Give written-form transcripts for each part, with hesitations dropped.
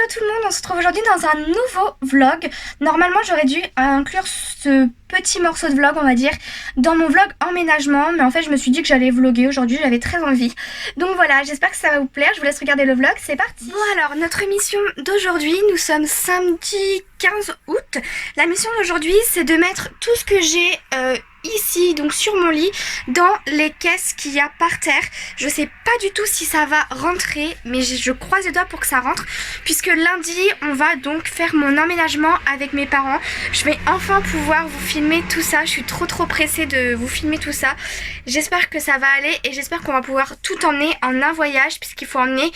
tout le monde, on se retrouve aujourd'hui dans un nouveau vlog. Normalement j'aurais dû inclure ce petit morceau de vlog on va dire dans mon vlog emménagement, mais en fait je me suis dit que j'allais vlogger aujourd'hui, j'avais très envie. Donc voilà, j'espère que ça va vous plaire, je vous laisse regarder le vlog, c'est parti. Bon alors, notre émission d'aujourd'hui, nous sommes samedi 15 août. La mission d'aujourd'hui c'est de mettre tout ce que j'ai ici, donc sur mon lit, dans les caisses qu'il y a par terre. Je sais pas du tout si ça va rentrer, mais je croise les doigts pour que ça rentre, puisque lundi on va donc faire mon emménagement avec mes parents. Je vais enfin pouvoir vous filmer tout ça, je suis trop pressée de vous filmer tout ça. J'espère que ça va aller et j'espère qu'on va pouvoir tout emmener en un voyage, puisqu'il faut emmener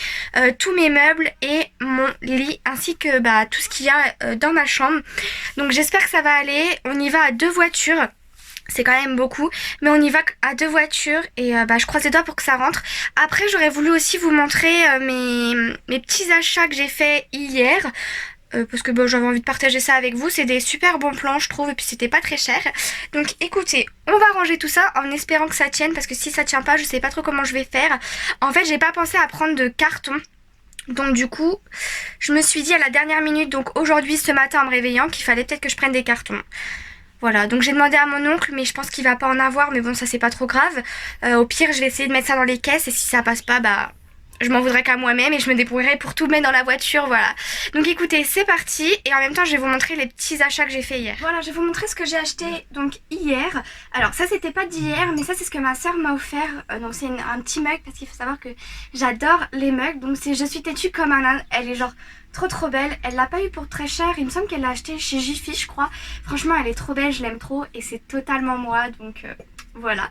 tous mes meubles et mon lit, ainsi que tout ce qu'il y a dans ma chambre. Donc j'espère que ça va aller. On y va à 2 voitures. C'est quand même beaucoup, mais on y va à 2 voitures et je croise les doigts pour que ça rentre. Après j'aurais voulu aussi vous montrer mes petits achats que j'ai fait hier. Parce que j'avais envie de partager ça avec vous. C'est des super bons plans je trouve, et puis c'était pas très cher. Donc écoutez, on va ranger tout ça en espérant que ça tienne, parce que si ça tient pas je sais pas trop comment je vais faire. En fait j'ai pas pensé à prendre de carton. Donc du coup je me suis dit à la dernière minute, donc aujourd'hui ce matin en me réveillant, qu'il fallait peut-être que je prenne des cartons. Voilà, donc j'ai demandé à mon oncle, mais je pense qu'il va pas en avoir, mais bon ça c'est pas trop grave. Au pire je vais essayer de mettre ça dans les caisses, et si ça passe pas, je m'en voudrais qu'à moi-même et je me débrouillerai pour tout mettre dans la voiture, voilà. Donc écoutez, c'est parti, et en même temps je vais vous montrer les petits achats que j'ai fait hier. Voilà, je vais vous montrer ce que j'ai acheté donc hier. Alors ça c'était pas d'hier, mais ça c'est ce que ma soeur m'a offert. Donc c'est un petit mug, parce qu'il faut savoir que j'adore les mugs. Donc c'est Je suis têtue comme un âne, elle est genre trop belle. Elle l'a pas eu pour très cher, il me semble qu'elle l'a acheté chez Jiffy je crois. Franchement elle est trop belle, je l'aime trop et c'est totalement moi, donc voilà.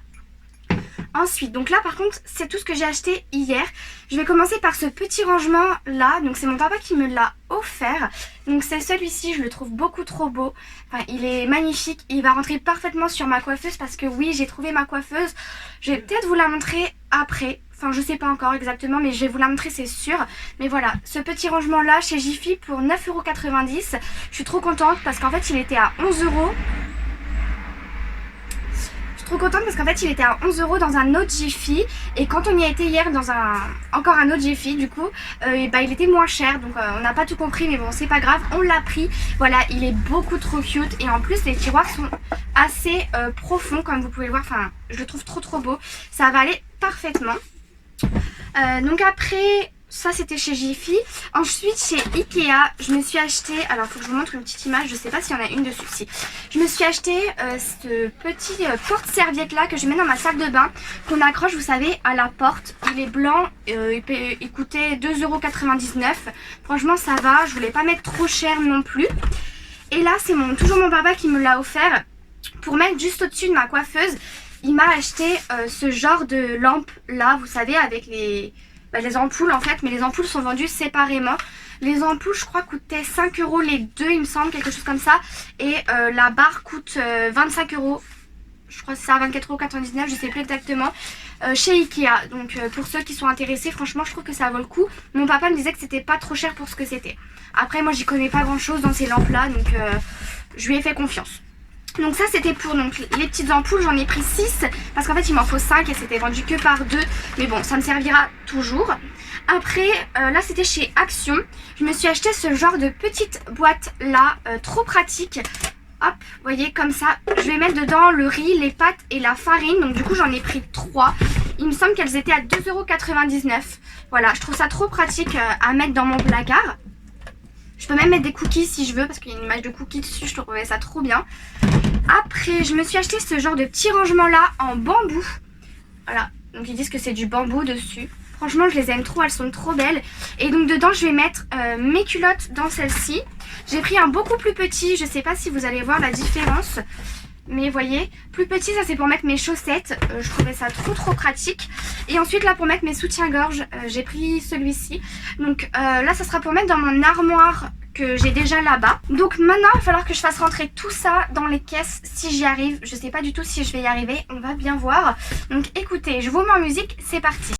Ensuite, donc là par contre c'est tout ce que j'ai acheté hier. Je vais commencer par ce petit rangement là, donc c'est mon papa qui me l'a offert. Donc c'est celui-ci, je le trouve beaucoup trop beau. Enfin il est magnifique, il va rentrer parfaitement sur ma coiffeuse, parce que oui j'ai trouvé ma coiffeuse. Je vais peut-être vous la montrer après, enfin je sais pas encore exactement, mais je vais vous la montrer c'est sûr. Mais voilà, ce petit rangement là chez Jiffy pour 9,90 €. Je suis trop contente parce qu'en fait il était à 11 €. Trop contente parce qu'en fait il était à 11 € dans un autre Jiffy, et quand on y a été hier dans encore un autre Jiffy du coup il était moins cher, donc on n'a pas tout compris, mais bon c'est pas grave, on l'a pris. Voilà, il est beaucoup trop cute, et en plus les tiroirs sont assez profonds comme vous pouvez le voir. Enfin je le trouve trop beau, ça va aller parfaitement. Donc après ça c'était chez Jiffy. Ensuite chez Ikea je me suis acheté, alors il faut que je vous montre une petite image, je sais pas s'il y en a une dessus. Si. Je me suis acheté ce petit porte-serviette là que je mets dans ma salle de bain, qu'on accroche vous savez à la porte. Il est blanc, il coûtait 2,99 €. Franchement ça va, je voulais pas mettre trop cher non plus. Et là c'est toujours mon papa qui me l'a offert pour mettre juste au-dessus de ma coiffeuse. Il m'a acheté ce genre de lampe là, vous savez, avec les ampoules en fait, mais les ampoules sont vendues séparément. Les ampoules je crois coûtaient 5 € les deux, il me semble, quelque chose comme ça. Et la barre coûte 25 €. Je crois que c'est ça, 24,99 €, je sais plus exactement. Chez Ikea. Donc pour ceux qui sont intéressés, franchement je trouve que ça vaut le coup. Mon papa me disait que c'était pas trop cher pour ce que c'était. Après moi j'y connais pas grand chose dans ces lampes là, donc je lui ai fait confiance. Donc ça c'était pour les petites ampoules, j'en ai pris 6 parce qu'en fait il m'en faut 5 et c'était vendu que par 2. Mais bon ça me servira toujours. Après là c'était chez Action. Je me suis acheté ce genre de petite boîte là, trop pratique. Hop, vous voyez comme ça. Je vais mettre dedans le riz, les pâtes et la farine. Donc du coup j'en ai pris 3. Il me semble qu'elles étaient à 2,99 €. Voilà, je trouve ça trop pratique à mettre dans mon placard. Je peux même mettre des cookies si je veux, parce qu'il y a une image de cookies dessus, je trouvais ça trop bien. Après, je me suis acheté ce genre de petit rangement là en bambou. Voilà, donc ils disent que c'est du bambou dessus. Franchement, je les aime trop, elles sont trop belles. Et donc dedans, je vais mettre mes culottes dans celle-ci. J'ai pris un beaucoup plus petit, je sais pas si vous allez voir la différence. Mais vous voyez, plus petit, ça c'est pour mettre mes chaussettes. Je trouvais ça trop pratique. Et ensuite là pour mettre mes soutiens-gorge, j'ai pris celui-ci. Donc là ça sera pour mettre dans mon armoire que j'ai déjà là-bas. Donc maintenant il va falloir que je fasse rentrer tout ça dans les caisses si j'y arrive. Je sais pas du tout si je vais y arriver, on va bien voir. Donc écoutez, je vous mets en musique, c'est parti.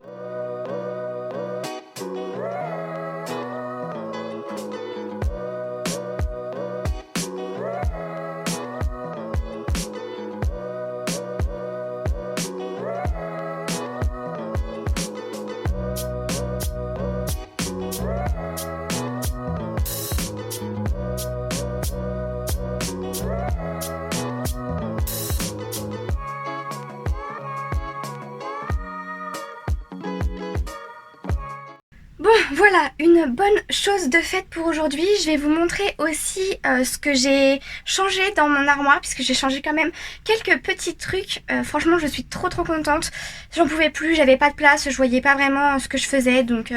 Voilà, une bonne chose de faite pour aujourd'hui. Je vais vous montrer aussi ce que j'ai changé dans mon armoire, puisque j'ai changé quand même quelques petits trucs. Franchement, je suis trop contente. J'en pouvais plus, j'avais pas de place, je voyais pas vraiment ce que je faisais, donc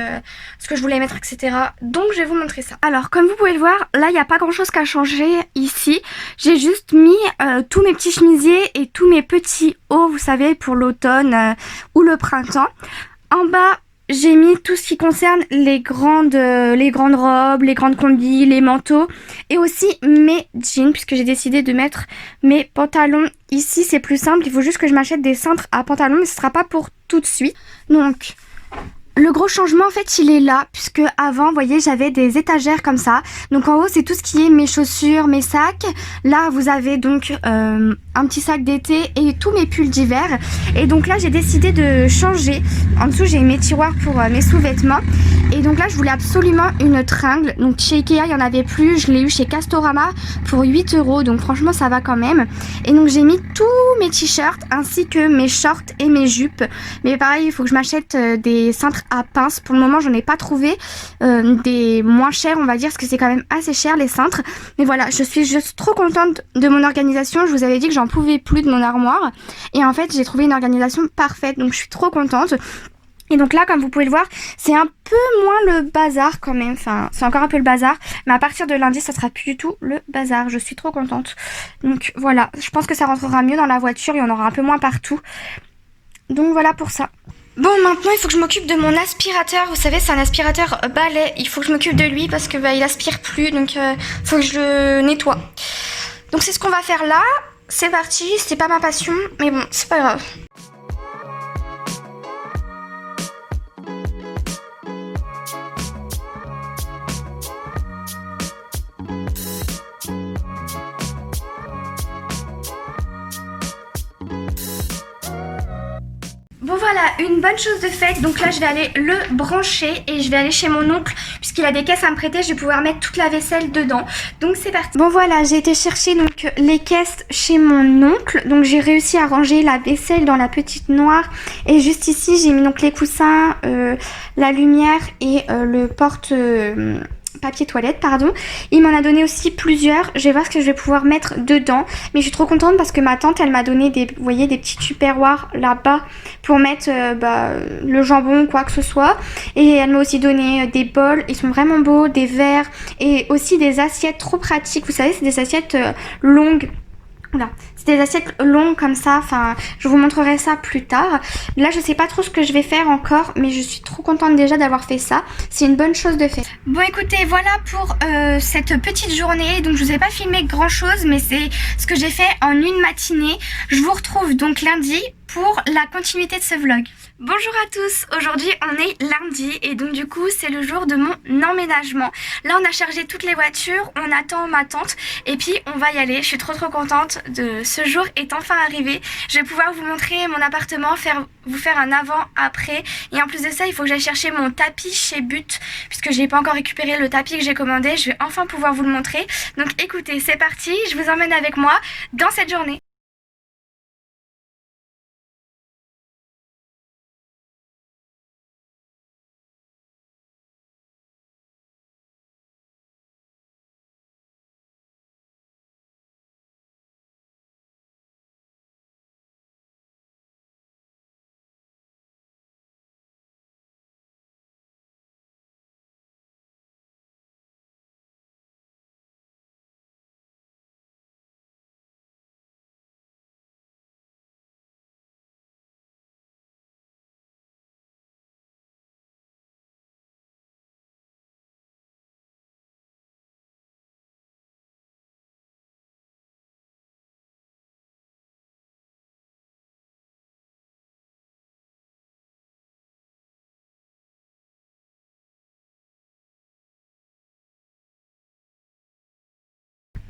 ce que je voulais mettre, etc. Donc je vais vous montrer ça. Alors, comme vous pouvez le voir, là, il n'y a pas grand chose qu'à changer ici. J'ai juste mis tous mes petits chemisiers et tous mes petits hauts, vous savez, pour l'automne ou le printemps. En bas, j'ai mis tout ce qui concerne les grandes robes, les grandes combis, les manteaux et aussi mes jeans, puisque j'ai décidé de mettre mes pantalons ici. C'est plus simple, il faut juste que je m'achète des cintres à pantalons, mais ce sera pas pour tout de suite. Donc le gros changement en fait il est là, puisque avant vous voyez j'avais des étagères comme ça. Donc en haut c'est tout ce qui est mes chaussures, mes sacs. Là vous avez donc un petit sac d'été et tous mes pulls d'hiver. Et donc là j'ai décidé de changer. En dessous j'ai mes tiroirs pour mes sous-vêtements. Et donc là je voulais absolument une tringle. Donc chez Ikea il n'y en avait plus, je l'ai eu chez Castorama pour 8 €. Donc franchement ça va quand même. Et donc j'ai mis tous mes t-shirts ainsi que mes shorts et mes jupes. Mais pareil il faut que je m'achète des cintres à pince. Pour le moment j'en ai pas trouvé des moins chers on va dire, parce que c'est quand même assez cher les cintres. Mais voilà, je suis juste trop contente de mon organisation. Je vous avais dit que j'en pouvais plus de mon armoire et en fait j'ai trouvé une organisation parfaite, donc je suis trop contente. Et donc là, comme vous pouvez le voir, c'est un peu moins le bazar quand même. Enfin, c'est encore un peu le bazar. Mais à partir de lundi, ça sera plus du tout le bazar. Je suis trop contente. Donc voilà, je pense que ça rentrera mieux dans la voiture. Il y en aura un peu moins partout. Donc voilà pour ça. Bon, maintenant, il faut que je m'occupe de mon aspirateur. Vous savez, c'est un aspirateur balai. Il faut que je m'occupe de lui parce que il aspire plus. Donc, faut que je le nettoie. Donc c'est ce qu'on va faire là. C'est parti. C'est pas ma passion. Mais bon, c'est pas grave. Bon voilà, une bonne chose de faite. Donc là je vais aller le brancher et je vais aller chez mon oncle puisqu'il a des caisses à me prêter. Je vais pouvoir mettre toute la vaisselle dedans. Donc c'est parti. Bon voilà, j'ai été chercher donc les caisses chez mon oncle. Donc j'ai réussi à ranger la vaisselle dans la petite noire. Et juste ici j'ai mis donc les coussins, la lumière et le porte... papier toilette, pardon. Il m'en a donné aussi plusieurs. Je vais voir ce que je vais pouvoir mettre dedans. Mais je suis trop contente parce que ma tante, elle m'a donné des, vous voyez, des petits tupperwares là-bas pour mettre le jambon ou quoi que ce soit. Et elle m'a aussi donné des bols. Ils sont vraiment beaux, des verres et aussi des assiettes trop pratiques. Vous savez, c'est des assiettes longues. Oula, c'est des assiettes longues comme ça, enfin je vous montrerai ça plus tard. Là je sais pas trop ce que je vais faire encore, mais je suis trop contente déjà d'avoir fait ça. C'est une bonne chose de faire. Bon écoutez, voilà pour cette petite journée. Donc je vous ai pas filmé grand chose, mais c'est ce que j'ai fait en une matinée. Je vous retrouve donc lundi pour la continuité de ce vlog. Bonjour à tous, aujourd'hui on est lundi et donc du coup c'est le jour de mon emménagement. Là on a chargé toutes les voitures, on attend ma tante et puis on va y aller. Je suis trop contente de ce jour est enfin arrivé. Je vais pouvoir vous montrer mon appartement, vous faire un avant-après. Et en plus de ça il faut que j'aille chercher mon tapis chez But puisque je n'ai pas encore récupéré le tapis que j'ai commandé. Je vais enfin pouvoir vous le montrer. Donc écoutez, c'est parti, je vous emmène avec moi dans cette journée.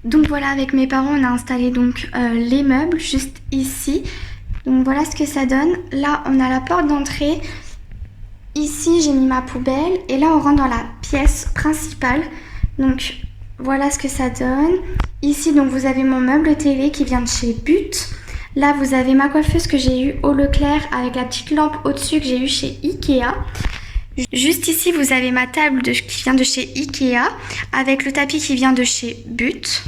Donc voilà, avec mes parents on a installé donc les meubles juste ici. Donc voilà ce que ça donne. Là on a la porte d'entrée. Ici j'ai mis ma poubelle et là on rentre dans la pièce principale. Donc voilà ce que ça donne. Ici donc vous avez mon meuble télé qui vient de chez But. Là vous avez ma coiffeuse que j'ai eue au Leclerc avec la petite lampe au-dessus que j'ai eue chez Ikea. Juste ici, vous avez ma table qui vient de chez Ikea avec le tapis qui vient de chez But.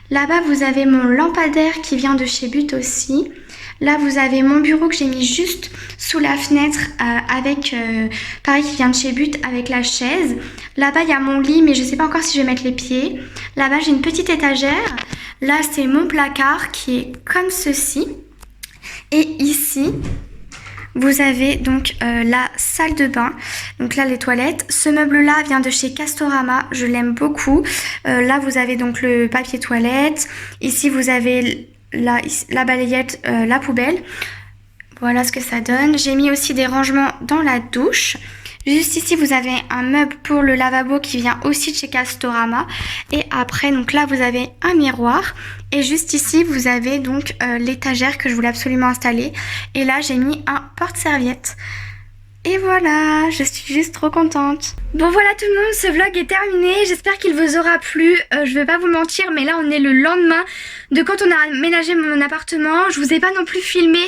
Là-bas, vous avez mon lampadaire qui vient de chez But aussi. Là, vous avez mon bureau que j'ai mis juste sous la fenêtre avec, pareil, qui vient de chez But avec la chaise. Là-bas, il y a mon lit, mais je ne sais pas encore si je vais mettre les pieds. Là-bas, j'ai une petite étagère. Là, c'est mon placard qui est comme ceci. Et ici, vous avez donc la salle de bain, donc là les toilettes. Ce meuble-là vient de chez Castorama, je l'aime beaucoup. Là vous avez donc le papier toilette. Ici vous avez la balayette, la poubelle. Voilà ce que ça donne. J'ai mis aussi des rangements dans la douche. Juste ici, vous avez un meuble pour le lavabo qui vient aussi de chez Castorama. Et après, donc là, vous avez un miroir. Et juste ici, vous avez donc l'étagère que je voulais absolument installer. Et là, j'ai mis un porte-serviette. Et voilà, je suis juste trop contente. Bon voilà tout le monde, ce vlog est terminé. J'espère qu'il vous aura plu. Je vais pas vous mentir, mais là on est le lendemain de quand on a aménagé mon appartement. Je vous ai pas non plus filmé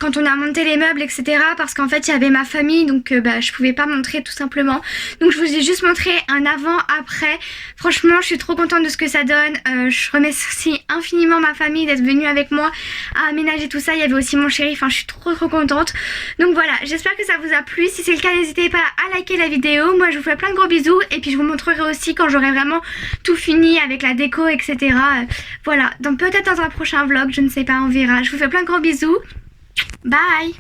quand on a monté les meubles, etc. Parce qu'en fait il y avait ma famille, donc je pouvais pas montrer tout simplement. Donc je vous ai juste montré un avant-après. Franchement, je suis trop contente de ce que ça donne. Je remercie infiniment ma famille d'être venue avec moi à aménager tout ça. Il y avait aussi mon chéri, enfin je suis trop contente. Donc voilà, j'espère que ça vous a plu. Si c'est le cas, n'hésitez pas à liker la vidéo. Moi je vous fais plein de gros bisous et puis je vous montrerai aussi quand j'aurai vraiment tout fini avec la déco, etc. Voilà, donc peut-être dans un prochain vlog, je ne sais pas, on verra. Je vous fais plein de gros bisous. Bye.